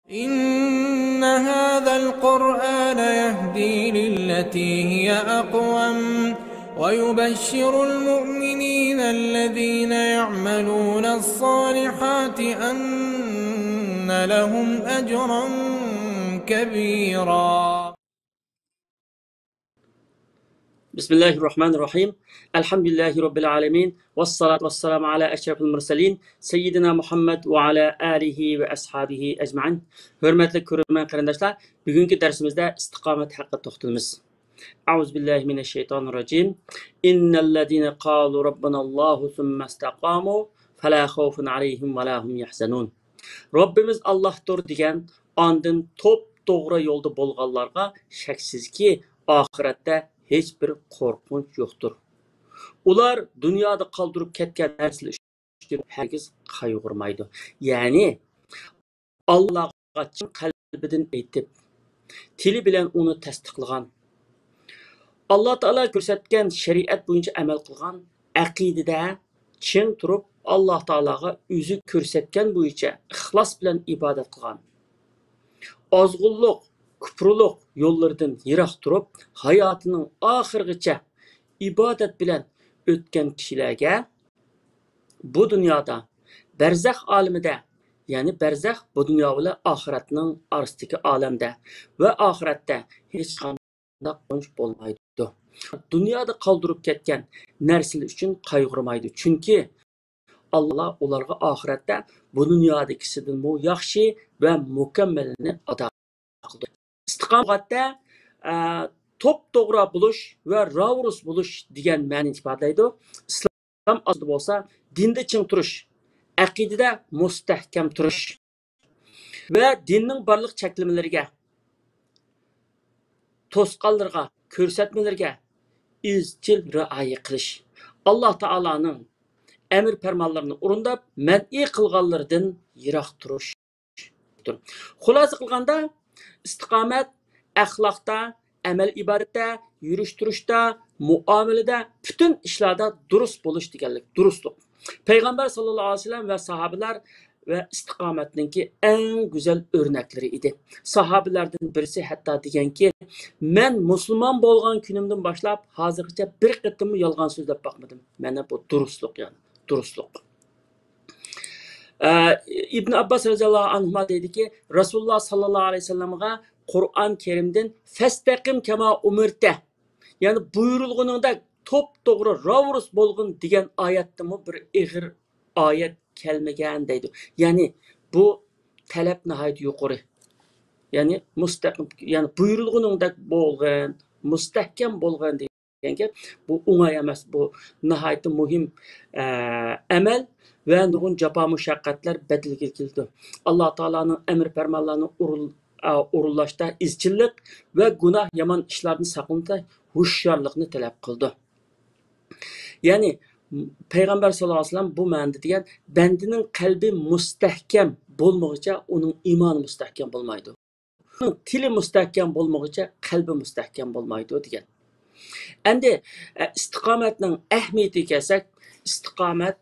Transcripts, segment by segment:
إن هذا القرآن يهدي للتي هي أقوم ويبشر المؤمنين الذين يعملون الصالحات أن لهم أجرا كبيرا. بسم الله الرحمن الرحيم. الحمد لله رب العالمين والصلاة والسلام على أشرف المرسلين سيدنا محمد وعلى آله وأصحابه أجمعين. Hürmetli көрермен qarindoshlar, bugungi darsimizda istiqomat haqida to'xtalamiz. A'udhu billahi minashshaytonirrojim. Innallazina qalu robbunallohu summa istaqamu fala xawfun alayhim va la hum yahzanun. Robbimiz Allohdir degan, ondan to'g'ri yo'lda bo'lganlarga shaksizki oxiratda hech bir qo'rqinch yo'qdir. Ular dunyoda qoldirib ketgan narsalar uchun hargiz qayg'urmaydi. Ya'ni Allohga chin qalbidan aytib, tili bilan uni tasdiqlagan, Alloh taolo ko'rsatgan shariat bo'yicha amal qilgan, aqidada chin turib Alloh taologa o'zi ko'rsatgan bo'yicha ixlos bilan ibodat qilgan, ozg'unlik, kupruluq yo'llaridan yiroq turib, hayotining oxirigacha ibodat bilan o'tgan kishilarga bu dunyoda barzax olamida, ya'ni barzax bu dunyo bilan oxiratning orasidagi olamda va oxiratda hech qanday qo'nish bo'lmaydi. Dunyoda qoldirib ketgan narsalar uchun qayg'urmaydi, chunki Alloh ularga oxiratda bu dunyodagisidan yaxshi va mukammalini ato qildi. Istiqomatda to'g'ri bo'lish va ravus bo'lish degan ma'noni ifodalaydi. Islom asli bo'lsa dinda ching turish, aqidada mustahkam turish va dinning barliq cheklamalariga, to'sqanlarga, ko'rsatmalarga izchil rioya qilish. Alloh taolaning emir farmonlarini o'rindab, man'iy qilganlardan yiroq turish. Xulosa qilganda, istiqomat axloqda, amal ibodatda, yurish turishda, muomalada, butun ishlarda durust bo'lish deganlik, durustlik. Payg'ambar sallallohu alayhi vasallam va sahobalar va istiqomatninki eng go'zal o'rnaklari edi. Sahobalardan birisi hatto deganki, men musulmon bo'lgan kunimdan boshlab hozirgacha bir qitimni yolg'on so'zlab boqmadim. Mana bu durustlik, ya'ni durustlik. İbn Abbas radhiyallohu anhu dediki, Rasululloh sallallohu alayhi vasallamga Qur'on Kerimdan fastaqim kama umirta, ya'ni buyurilganingda to'g'ri ravus bo'lgin degan oyatdimi bir ig'ir oyat kelmagan deydi. Ya'ni bu talab nihoyat yuqori. Ya'ni mustaqim, ya'ni buyurilganingda bo'lgin, mustahkam bo'lgin deganga bu o'ng'ay emas, bu nihoyat muhim amal ve nurgun capa muşakkatler bedelge keldi. Allah Teala'nın emir fermanlarını uğurlaşta izchillik ve günah yaman işlerini sakınında huşyarlıkını talep kıldı. Yani Peygamber sallallahu aleyhi ve sellem bu ma'noda degan, bendinin kalbi mustahkam bo'lmaguncha onun imanı mustahkam bo'lmaydi. Onun tili mustahkam bo'lmaguncha qalbi mustahkam bo'lmaydi degan. Endi istiqomatning ahamiyatiga kelsak, istiqomat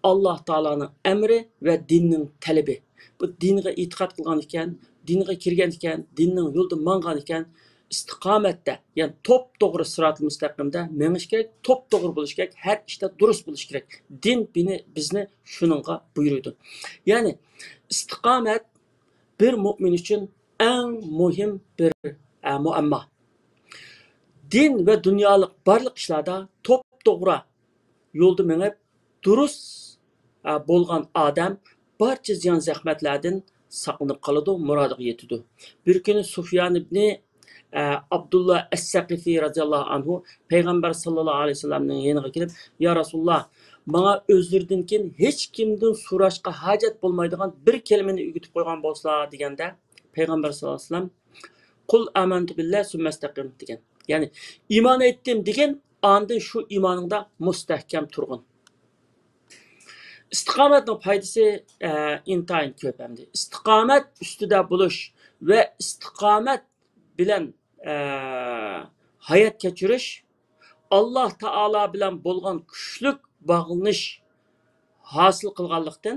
Allah Teala'nın emri ve dinning talebi. Bu dinge itiqat qilgan ekan, dinge kirgan ekan, dinning yo'lda mangan ekan, istiqomatda, ya'ni to'g'ri sirat-ul mustaqimda menish kerak, to'g'ri bo'lish kerak, har ishda durust bo'lish kerak. Din bizni shuningga buyurdi. Ya'ni istiqomat bir mu'min uchun eng muhim bir muammo. Din ve dunyolik barliq ishlarda to'g'ri yo'lda menib durust bo'lgan odam barcha ziyon zahmatlardan saqlanib qoladi, murodiga yetadi. Bir kuni Sufyan ibn Abdullah as-Saqifi radhiyallohu anhu Peygamber sallallohu alayhi vasallamning yeniga kelib, "Ya Rasulullah, bana özlerinden keyin hech kimdan so'rashga hojat bo'lmaydigan bir kelimani o'rgatib qo'ygan bo'lsa" deganda, Peygamber sallallohu alayhi vasallam "Qul amantu billahi summa istaqim" degan. Ya'ni iymon etdim degan, ondan shu iymoningda mustahkam turg'in. İstiqomatning foydasi intayin ko'p hamda. Istiqomat ustida bo'lish va istiqomat bilan hayot kechirish Alloh taolo bilan bo'lgan kuchlik bog'lanish hosil qilganlikdan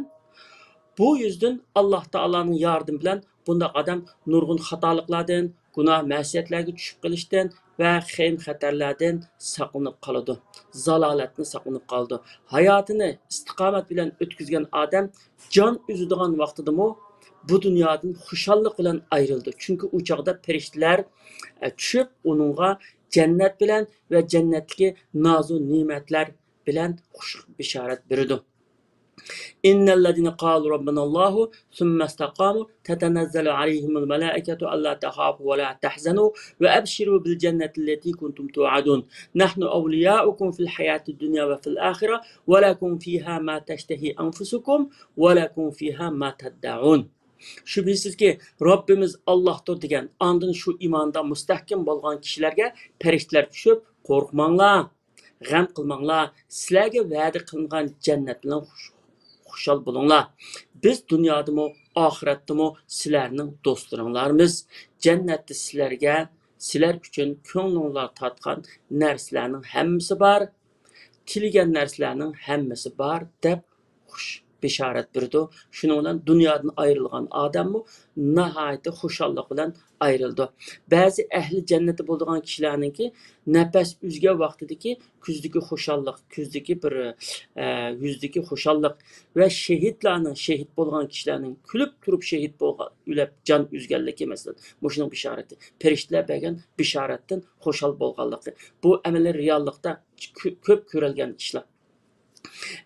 Bu yüzden Allah Taala'nın yardım bilen bunda adam nurgun hatalıklardan, günah məsiyyətlərə düşüb qilishdən və xeyim xətərlərdən saqlanıb qaladı. Zalalatni saqlanıb qaldı. Hayatını istiqamet bilen ötküzgen adam can üzüdüğün vaxtıdımı bu dünyadan xuşallık bilen ayrıldı. Çünkü o çağda periştiler düşüp onunğa cennet bilen ve cennetdeki nazu nimetler bilen xuş bişaret biridu. İnnellezine qalu rabbunallahu thumma istaqamu tetenezzalu aleyhimul melaiketu alla tahafu ve la tahzanu ve ebşiru bil cenneti allati kuntum tu'adun. Nahnu awliyaukum fil hayatid dunya ve fil ahire ve lakum fiha ma teştehi enfusukum ve lakum fiha ma teddaun. Şübhesiz ki Rabbimiz Allah'tır degen andın şu imanda müstahkem bolgan kişilerge periştiler düşüp korkmanglar, gam qilmanglar, sizlarga va'da qilingan cennet bilan xuşal bulunglar. Biz dünyadımı, ahiretdimi sizlerning dostlaringlarmiz. Cennetde sizlerge, sizler üçün ko'nglinglar tatgan narsalarning hammasi bor, tilgan narsalarning hammasi bor deb xush bisharat berdi. Şunun bilan dunyodan ayrilgan odammi nihoyatda xushallik bilan ayrıldı. Bazı ehli cenneti bo'lgan kishilarningki nafas uzgan vaqtidagi kuzdagi xushallik, kuzdagi bir yuzdagi xushallik ve şehitlarning shehid bo'lgan kishilarning kulib turib shehid bo'lgan, ulab jon uzganligi emasdi. Bu shuning bisharati. Perishtalar bergan bisharatdan xushal bo'lganligi. Bu amallar reallikda ko'p ko'rilgan ishlar.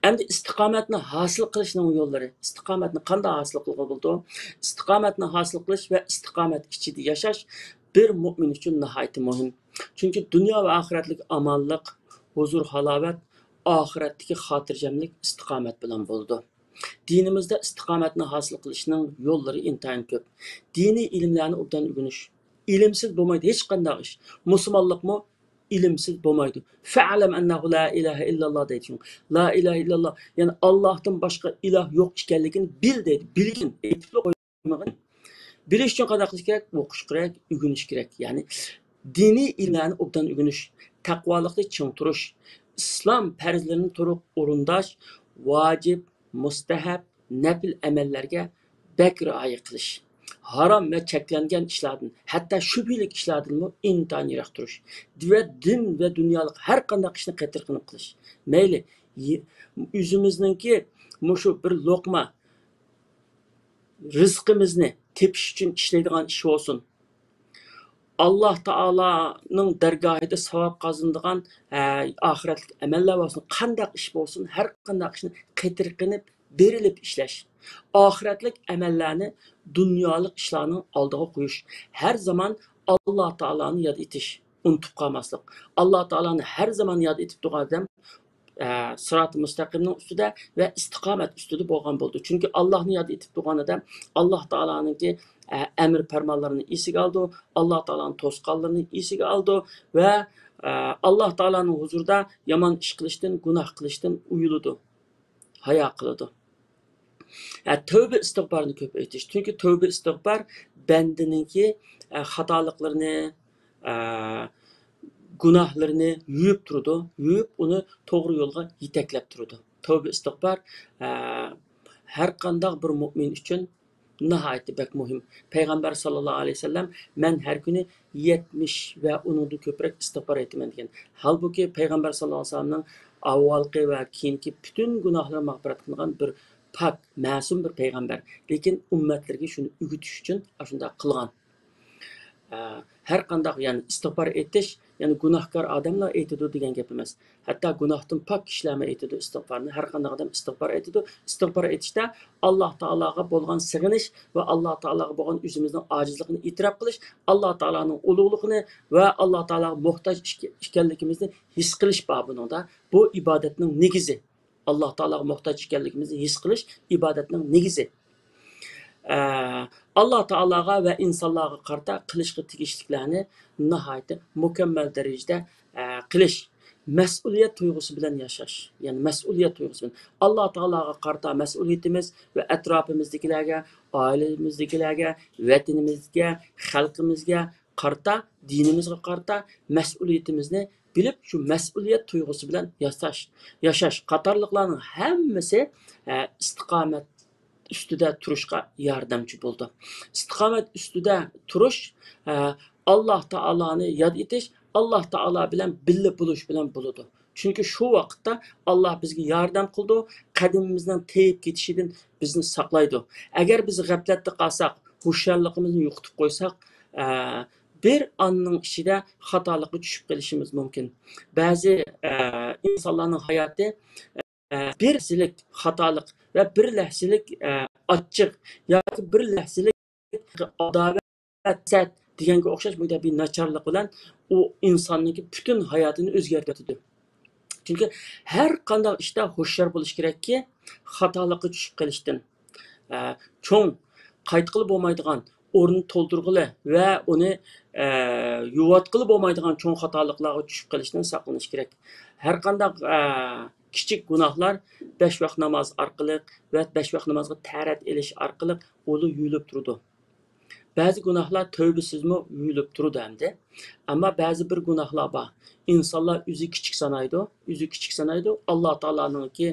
Endi istiqomatni hosil qilishning yo'llari, istiqomatni qanday hosil qilib bo'ldi? Istiqomatni hosil qilish va istiqomat ichida yashash bir mu'min uchun nihoyat muhim. Chunki dunyo va oxiratlik amonlik, huzur, halovat, oxiratdagi xotirjamlik istiqomat bilan bo'ldi. Dinimizda istiqomatni hosil qilishning yo'llari intayin ko'p. Diniy ilmlarni obdan o'rganish. Ilimsiz bo'lmaydi hech qanday ish. Musulmonlikmi ilimsiz bo'lmaydi. Fa'lam annahu la ilaha illalloh deydi. La ilaha illalloh, yani Allah'tan başka ilah yok ekanligini bil deydi. Bilgin, aytib qo'ymagin. Bilish uchun qanday qilish kerak? O'qish kerak, o'rganish kerak. Ya'ni diniy ilmlarni obdan o'rganish, taqvolikni ching turish, islom farzlarini to'liq o'rindash, vojib, mustahab, nafil amallarga bak rioya qilish. Haram ve çeklengen işlerden, hatta şüphelik işlerden mi intan yirak duruş. Ve din ve dünyalık her kandak işini getirkinip kılış. Meyli, yüzümüzdeki muşu bir lokma rızkımızını tepiş için işlediğin iş olsun. Allah Taala'nın dergahida savab kazandığın ahiretlik emeller olsun. Kandak iş olsun, her kandak işini getirkinip berilip işleş. Ahiretlik emellerini dünyalık işlerinin aldığı koyuş. Her zaman Allah Taala'nı yad etiş. Unutup kalmaslık. Allah Taala'nı her zaman yad etip durgan adam sırat-ı müstakimnin üstüde ve istikamet üstüde bolgan buldu. Çünkü Allah'ını yad etip durgan adam Allah Taala'nın ki emir fermanlarını isiga aldı. Allah Taala'nın tosqanlarını isiga aldı ve Allah Taala'nın huzurda yaman iş kılıştın, günah kılıştın uyuludu. Haya kılıdı. Tövbe istig'barni ko'p aytish. Chunki tövbe istig'bar bandaninki xatoliklarni, gunohlarini yuvib turadi, yuvib uni to'g'ri yo'lga yetaklab turadi. Tövbe istig'bar har qanday bir mu'min uchun nihoyatda bak muhim. Payg'ambar sallallohu alayhi vasallam men har kuni 70 ve undan ko'proq istig'bar aytaman degan. Halbuki payg'ambar sallallohu alayhi vasallamning avvalgi va keyingi bütün gunohlarni mag'firat qilgan bir pak, masum bir peygamber. Lekin ummatlarga shuni o'g'itish uchun shunday qilgan. Her qanday yani istig'for etish, yani gunohkor odamlar aytadi degan gap emas. Hatto gunohdan pok kishilar aytadi istig'forni. Har qanday odam istig'for aytadi. Istig'for etishda Alloh taologa bo'lgan sig'inish va Alloh taologa bo'lgan o'zimizning ojizligini e'tirof qilish, Alloh taoloning ulug'ligini va Alloh taologa muhtoj ekanligimizni his qilish babında bu ibodatning negizi. Allah Teala'ya muhtaç ekanligimizni his qilish ibodatning negizi. Allah Teala'ga ve insonlarga qarta qilishga tegishliklarni nihoyatda mukammal darajada qilish, mas'uliyat tuyg'usi bilan yashash. Yani mas'uliyat tuyg'usi bilan Allah Teala'ga qarta mas'uliyatimiz ve atrofimizdagilarga, oilamizdagilarga, vatanimizga, xalqimizga qarta, dinimizga qarta mas'uliyatimizni bilip şu mas'uliyat tuyg'usi bilan yashash qatorliqlarning hammasi istiqomat ustida turishga yordamchi bo'ldi. Istiqomat ustida turish Alloh taoloni yod etish, Alloh taolo bilan birga bo'lish bilan bo'ladi. Chunki shu vaqtda Alloh bizga yordam qildi, qadimimizdan teyib ketishidan bizni saqlaydi. Agar biz g'aflatda qolsak, hushyorligimizni yo'qotib qo'ysak, bir anning ichida xatolikka tushib qolishimiz mumkin. Ba'zi insonlarning hayoti bir lahzalik xatolik ve bir lahzalik achchiq yoki bir lahzalik adovat deganga o'xshash bu bir nacharlik bilan u insonniki butun hayotini o'zgartiradi. Chunki har qanday ishda hushyor bo'lish kerakki, xatolikka tushib qolishdan cho'ng qayt qilib bo'lmaydigan o'rni to'ldirg'ili va uni yuvatqili bo'lmaydigan cho'ng xatoliklarga tushib qolishdan saqlanish kerak. Har qanday kichik gunohlar 5 vaqt namoz orqali va 5 vaqt namozga tarat elish orqali o'li yuyilib turdi. Ba'zi gunohlar tövbesizmi yuyilib turdi hamda. Ammo ba'zi bir gunohlar bor. İnsanlar o'zi kichik sanaydi. Alloh taoloninki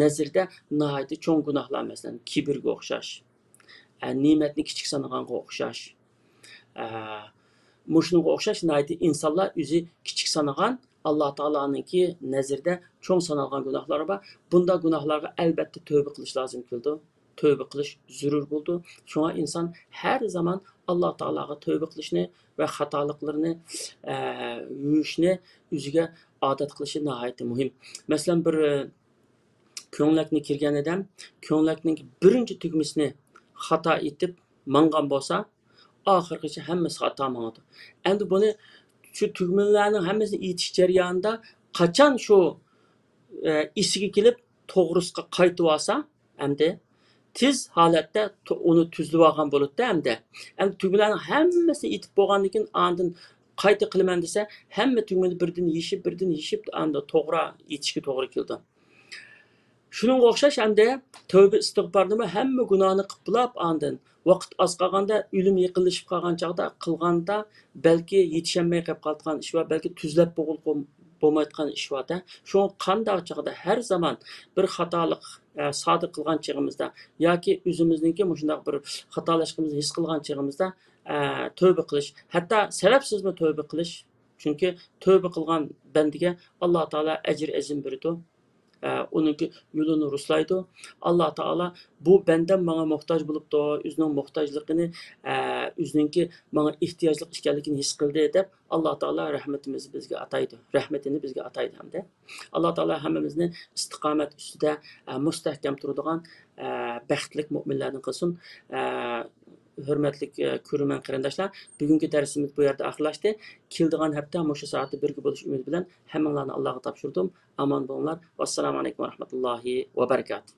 nazarda nihoyat cho'ng gunohlar, masalan, kibrga o'xshash, ne'matni kichik sanaganga o'xshash, mushunga o'xshash nihoyat insonlar o'zi kichik sanagan Allah Taala'nınki nazarda cho'ng sanalgan gunohlar bor. Bunda gunohlarga albatta tövbe qilish lozim keldi. Tövbe qilish zarur bo'ldi. Shunga inson har zaman Alloh taologa tövbe qilishni va xatoliklarni yuyishni o'ziga odat qilishi nihoyat muhim. Masalan, bir ko'nglakni kirgan odam ko'nglakning birinchi tugmasini xato etib mangan bo'lsa, oxirgacha hammasi xato mangadi. Endi buni şu tugmalarning hammasini etish jarayonida qachon shu isiga kelib to'g'risiga qaytib olsa, endi tiz holatda uni tuzlab olgan bo'ladi hamda. Endi tugmalarning hammasini etib bo'lgandan keyin andin qayta qilaman desa, hamma tugmani birdan yeshib anda to'g'ri etishga to'g'ri keldi. Shuningga o'xshash hamda tövbe istig'forni hamma gunohni qilib andin vaqt oz qolganda o'lim yaqinlashib qolgan chog'da qilganda balki yetishmay qolib qolgan ish va balki tuzlab bo'lmayotgan ish va shu qanday chog'da har zaman bir xatolik sodir qilgan chog'imizda yoki o'zimizningki shunday bir xatolashimizni his qilgan chog'imizda tövbe qilish, hatto sababsizmi tövbe qilish, chunki tövbe qilgan bandiga Alloh taolo ajr azim beradi. Onunki yolunu ruslaydı. Allah Taala bu benden bana muhtaç bulup da özünün muhtaçlığını, özününki bana ihtiyaclık işgallikini his kıldı edip Allah Taala rahmetimizi bizge ataydı. Rahmetini bizge ataydı hem de. Allah Taala hemimizin istikamet üstüde müstehkem turduğun bəxtlik müminlerden kılsın. Hürmetlik көрермен qarindoshlar, bugungi darsimiz bu yerda oxirlashdi. Keldigan hafta mushu soatda birga bo'lish umidi bilan hammanglarni Allohga topshirdim. Omon bo'linglar. Vassalomu alaykum va rahmatullohi va barakatuh.